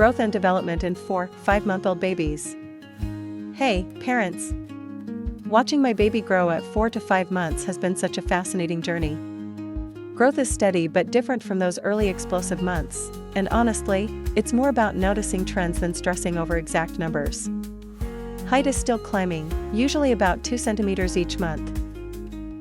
Growth and development in 4-5-month-old babies. Hey, parents! Watching my baby grow at 4 to 5 months has been such a fascinating journey. Growth is steady but different from those early explosive months, and honestly, it's more about noticing trends than stressing over exact numbers. Height is still climbing, usually about 2 centimeters each month.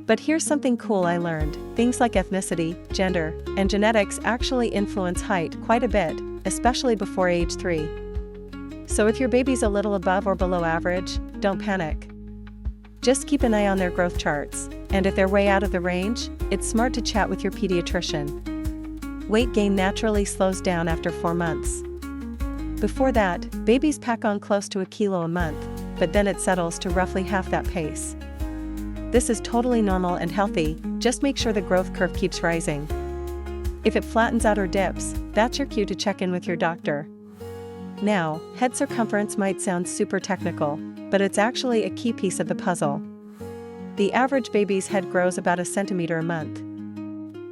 But here's something cool I learned: things like ethnicity, gender, and genetics actually influence height quite a bit, especially before age 3. So if your baby's a little above or below average, don't panic. Just keep an eye on their growth charts, and if they're way out of the range, it's smart to chat with your pediatrician. Weight gain naturally slows down after 4 months. Before that, babies pack on close to a kilo a month, but then it settles to roughly half that pace. This is totally normal and healthy, just make sure the growth curve keeps rising. If it flattens out or dips, that's your cue to check in with your doctor. Now, head circumference might sound super technical, but it's actually a key piece of the puzzle. The average baby's head grows about a centimeter a month.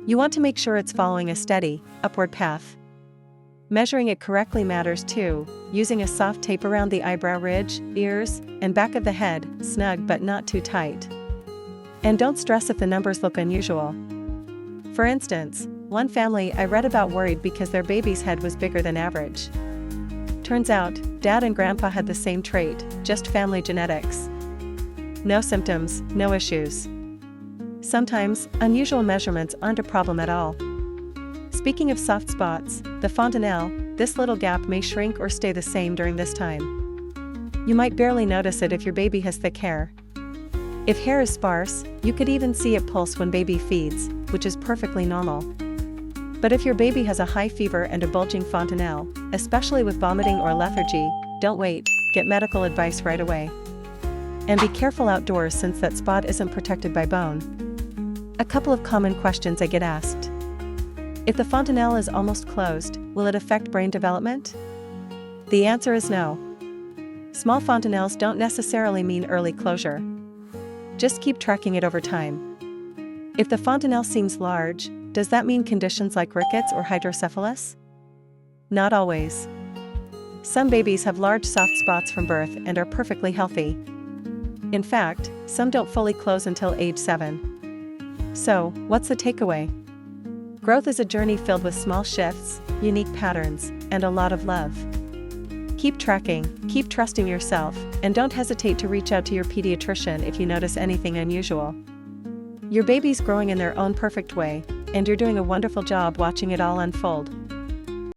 You want to make sure it's following a steady, upward path. Measuring it correctly matters too, using a soft tape around the eyebrow ridge, ears, and back of the head, snug but not too tight. And don't stress if the numbers look unusual. For instance, one family I read about worried because their baby's head was bigger than average. Turns out, dad and grandpa had the same trait, just family genetics. No symptoms, no issues. Sometimes, unusual measurements aren't a problem at all. Speaking of soft spots, the fontanelle, this little gap may shrink or stay the same during this time. You might barely notice it if your baby has thick hair. If hair is sparse, you could even see it pulse when baby feeds, which is perfectly normal. But if your baby has a high fever and a bulging fontanelle, especially with vomiting or lethargy, don't wait, get medical advice right away. And be careful outdoors since that spot isn't protected by bone. A couple of common questions I get asked. If the fontanelle is almost closed, will it affect brain development? The answer is no. Small fontanelles don't necessarily mean early closure. Just keep tracking it over time. If the fontanelle seems large, does that mean conditions like rickets or hydrocephalus? Not always. Some babies have large soft spots from birth and are perfectly healthy. In fact, some don't fully close until age 7. So, what's the takeaway? Growth is a journey filled with small shifts, unique patterns, and a lot of love. Keep tracking, keep trusting yourself, and don't hesitate to reach out to your pediatrician if you notice anything unusual. Your baby's growing in their own perfect way, and you're doing a wonderful job watching it all unfold.